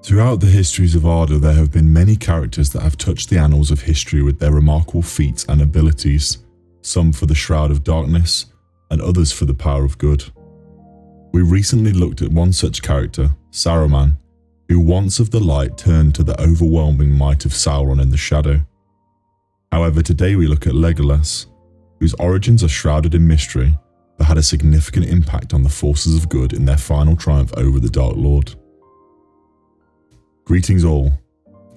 Throughout the histories of Arda, there have been many characters that have touched the annals of history with their remarkable feats and abilities, some for the shroud of darkness, and others for the power of good. We recently looked at one such character, Saruman, who once of the light turned to the overwhelming might of Sauron in the shadow. However, today we look at Legolas, whose origins are shrouded in mystery, but had a significant impact on the forces of good in their final triumph over the Dark Lord. Greetings all,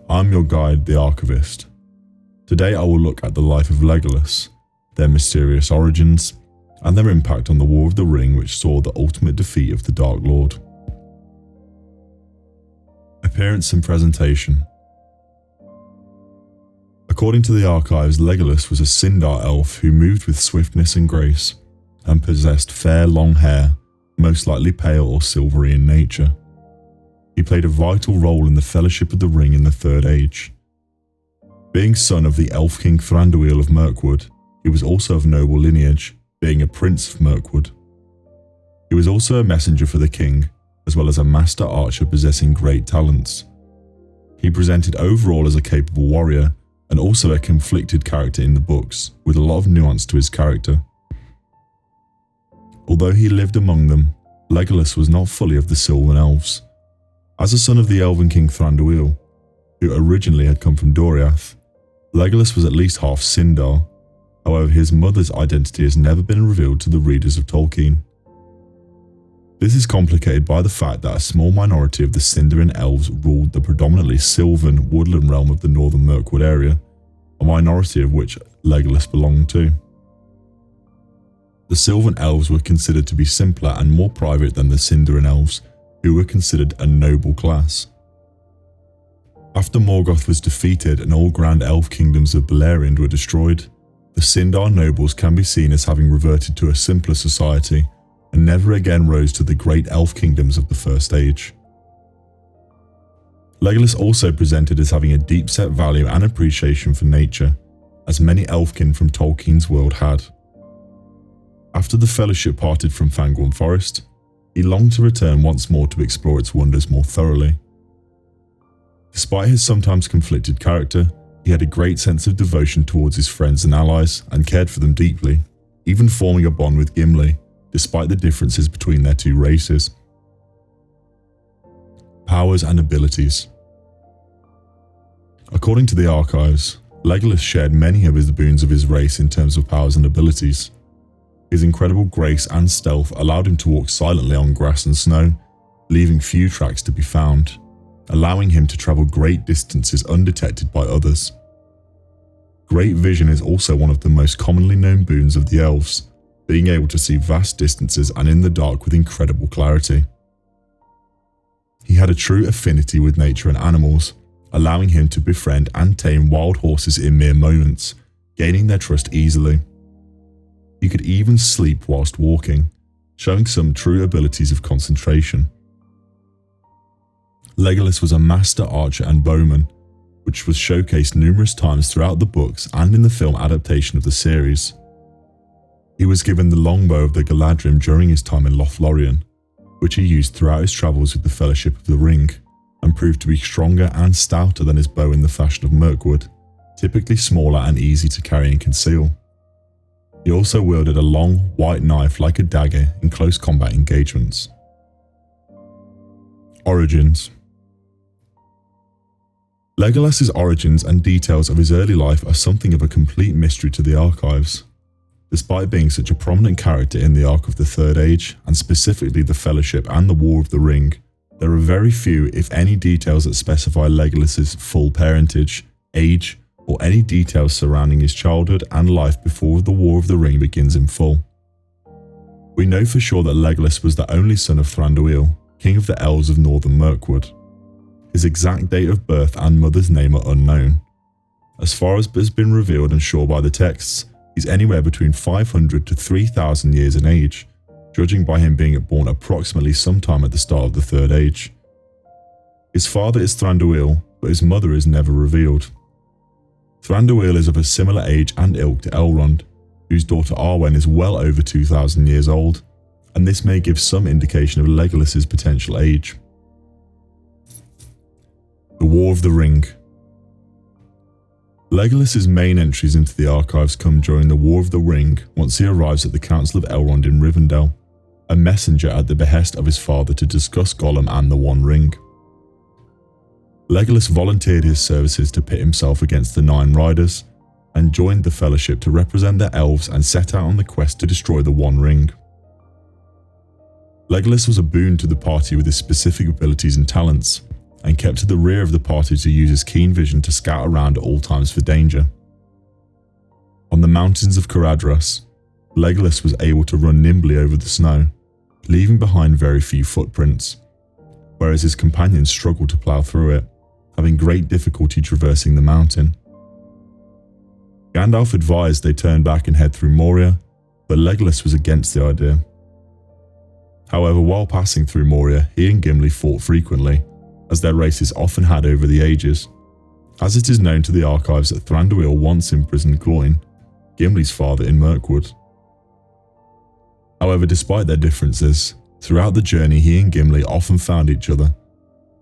I'm your guide, the Archivist. Today I will look at the life of Legolas, their mysterious origins, and their impact on the War of the Ring, which saw the ultimate defeat of the Dark Lord. Appearance and presentation. According to the archives, Legolas was a Sindar elf who moved with swiftness and grace, and possessed fair long hair, most likely pale or silvery in nature. He played a vital role in the Fellowship of the Ring in the Third Age. Being son of the Elf King Thranduil of Mirkwood, he was also of noble lineage, being a prince of Mirkwood. He was also a messenger for the king, as well as a master archer possessing great talents. He presented overall as a capable warrior, and also a conflicted character in the books, with a lot of nuance to his character. Although he lived among them, Legolas was not fully of the Sylvan Elves. As a son of the Elven King Thranduil, who originally had come from Doriath, Legolas was at least half Sindar. However, his mother's identity has never been revealed to the readers of Tolkien. This is complicated by the fact that a small minority of the Sindarin elves ruled the predominantly sylvan woodland realm of the northern Mirkwood area, a minority of which Legolas belonged to. The Sylvan elves were considered to be simpler and more private than the Sindarin elves, who were considered a noble class. After Morgoth was defeated and all Grand Elf kingdoms of Beleriand were destroyed, the Sindar nobles can be seen as having reverted to a simpler society and never again rose to the great elf kingdoms of the First Age. Legolas also presented as having a deep-set value and appreciation for nature, as many elfkin from Tolkien's world had. After the Fellowship parted from Fangorn Forest, he longed to return once more to explore its wonders more thoroughly. Despite his sometimes conflicted character, he had a great sense of devotion towards his friends and allies and cared for them deeply, even forming a bond with Gimli, despite the differences between their two races. Powers and abilities. According to the archives, Legolas shared many of the boons of his race in terms of powers and abilities. His incredible grace and stealth allowed him to walk silently on grass and snow, leaving few tracks to be found, allowing him to travel great distances undetected by others. Great vision is also one of the most commonly known boons of the elves, being able to see vast distances and in the dark with incredible clarity. He had a true affinity with nature and animals, allowing him to befriend and tame wild horses in mere moments, gaining their trust easily. He could even sleep whilst walking, showing some true abilities of concentration. Legolas was a master archer and bowman, which was showcased numerous times throughout the books and in the film adaptation of the series. He was given the longbow of the Galadrim during his time in Lothlorien, which he used throughout his travels with the Fellowship of the Ring, and proved to be stronger and stouter than his bow in the fashion of Mirkwood, typically smaller and easy to carry and conceal. He also wielded a long, white knife like a dagger in close combat engagements. Origins. Legolas's origins and details of his early life are something of a complete mystery to the archives. Despite being such a prominent character in the arc of the Third Age, and specifically the Fellowship and the War of the Ring, there are very few, if any, details that specify Legolas's full parentage, age, or any details surrounding his childhood and life before the War of the Ring begins in full. We know for sure that Legolas was the only son of Thranduil, king of the elves of northern Mirkwood. His exact date of birth and mother's name are unknown. As far as has been revealed and sure by the texts, he's anywhere between 500 to 3,000 years in age, judging by him being born approximately sometime at the start of the Third Age. His father is Thranduil, but his mother is never revealed. Thranduil is of a similar age and ilk to Elrond, whose daughter Arwen is well over 2,000 years old, and this may give some indication of Legolas's potential age. The War of the Ring. Legolas's main entries into the archives come during the War of the Ring once he arrives at the Council of Elrond in Rivendell, a messenger at the behest of his father to discuss Gollum and the One Ring. Legolas volunteered his services to pit himself against the Nine Riders, and joined the Fellowship to represent the elves and set out on the quest to destroy the One Ring. Legolas was a boon to the party with his specific abilities and talents, and kept to the rear of the party to use his keen vision to scout around at all times for danger. On the mountains of Caradhras, Legolas was able to run nimbly over the snow, leaving behind very few footprints, whereas his companions struggled to plough through it, having great difficulty traversing the mountain. Gandalf advised they turn back and head through Moria, but Legolas was against the idea. However, while passing through Moria, he and Gimli fought frequently, as their races often had over the ages, as it is known to the archives that Thranduil once imprisoned Gloin, Gimli's father, in Mirkwood. However, despite their differences, throughout the journey he and Gimli often found each other,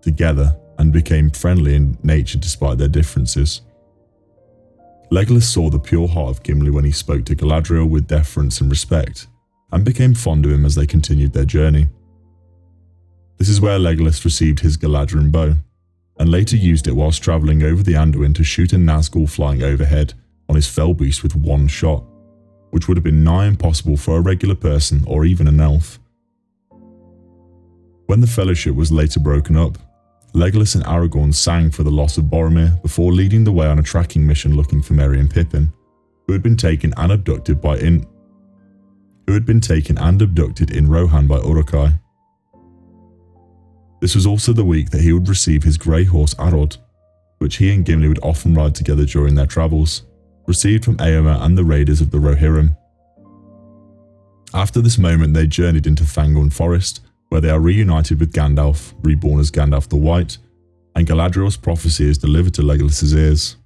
together, and became friendly in nature despite their differences. Legolas saw the pure heart of Gimli when he spoke to Galadriel with deference and respect, and became fond of him as they continued their journey. This is where Legolas received his Galadriel bow, and later used it whilst travelling over the Anduin to shoot a Nazgul flying overhead on his fell beast with one shot, which would have been nigh impossible for a regular person or even an elf. When the Fellowship was later broken up, Legolas and Aragorn sang for the loss of Boromir before leading the way on a tracking mission looking for Merry and Pippin, who had been taken and abducted in Rohan by Uruk-hai. This was also the week that he would receive his grey horse Arod, which he and Gimli would often ride together during their travels, received from Éomer and the raiders of the Rohirrim. After this moment they journeyed into Fangorn Forest, where they are reunited with Gandalf, reborn as Gandalf the White, and Galadriel's prophecy is delivered to Legolas's ears.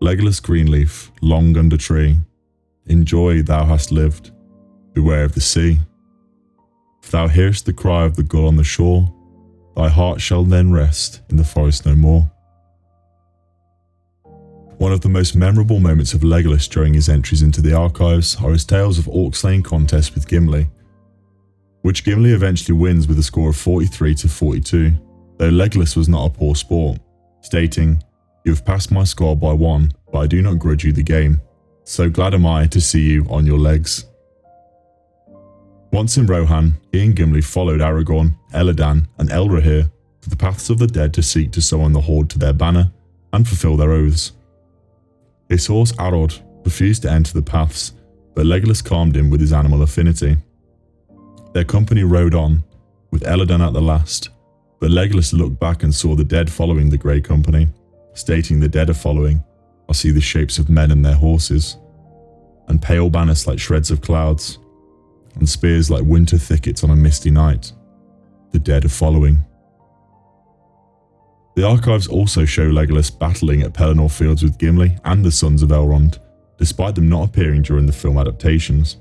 Legolas Greenleaf, long under tree, in joy thou hast lived, beware of the sea. If thou hearest the cry of the gull on the shore, thy heart shall then rest in the forest no more. One of the most memorable moments of Legolas during his entries into the archives are his tales of orc slaying contests with Gimli, which Gimli eventually wins with a score of 43-42, though Legolas was not a poor sport, stating, "You have passed my score by one, but I do not grudge you the game. So glad am I to see you on your legs." Once in Rohan, he and Gimli followed Aragorn, Elladan, and Elrohir to the paths of the dead to seek to summon the Horde to their banner and fulfill their oaths. His horse Arod refused to enter the paths, but Legolas calmed him with his animal affinity. Their company rode on, with Elladan at the last, but Legolas looked back and saw the dead following the Grey Company, stating the dead are following. I see the shapes of men and their horses, and pale banners like shreds of clouds, and spears like winter thickets on a misty night. The dead are following. The archives also show Legolas battling at Pelennor Fields with Gimli and the Sons of Elrond, despite them not appearing during the film adaptations.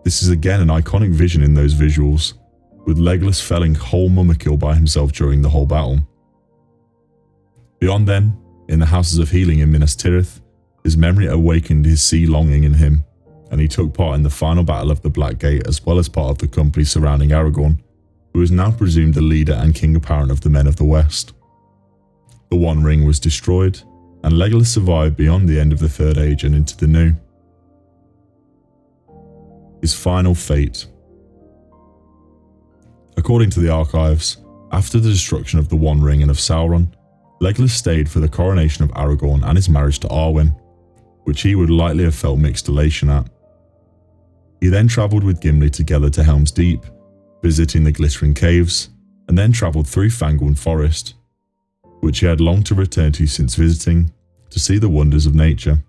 This is again an iconic vision in those visuals, with Legolas felling whole Mumakil by himself during the whole battle. Beyond them, in the Houses of Healing in Minas Tirith, his memory awakened his sea longing in him, and he took part in the final battle of the Black Gate as well as part of the company surrounding Aragorn, who is now presumed the leader and king apparent of the Men of the West. The One Ring was destroyed, and Legolas survived beyond the end of the Third Age and into the New. His final fate. According to the archives, after the destruction of the One Ring and of Sauron, Legolas stayed for the coronation of Aragorn and his marriage to Arwen, which he would likely have felt mixed elation at. He then travelled with Gimli together to Helm's Deep, visiting the Glittering Caves, and then travelled through Fangorn Forest, which he had longed to return to since visiting, to see the wonders of nature.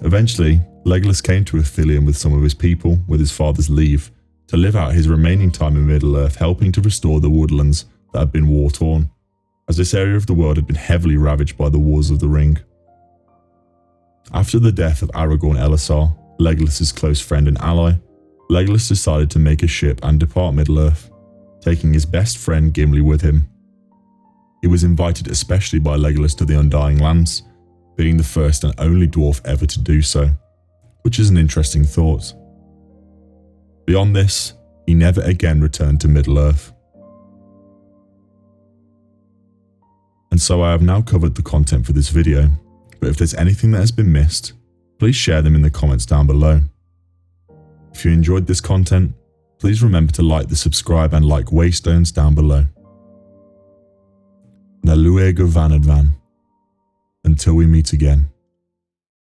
Eventually, Legolas came to Ithilien with some of his people, with his father's leave, to live out his remaining time in Middle-earth, helping to restore the woodlands that had been war-torn, as this area of the world had been heavily ravaged by the Wars of the Ring. After the death of Aragorn Elessar, Legolas's close friend and ally, Legolas decided to make a ship and depart Middle-earth, taking his best friend Gimli with him, He was invited especially by Legolas to the Undying Lands, being the first and only dwarf ever to do so, which is an interesting thought. Beyond this, he never again returned to Middle-earth. And so I have now covered the content for this video, but if there's anything that has been missed, please share them in the comments down below. If you enjoyed this content, please remember to like the subscribe and like waystones down below. Na luego vanadvan. Until we meet again.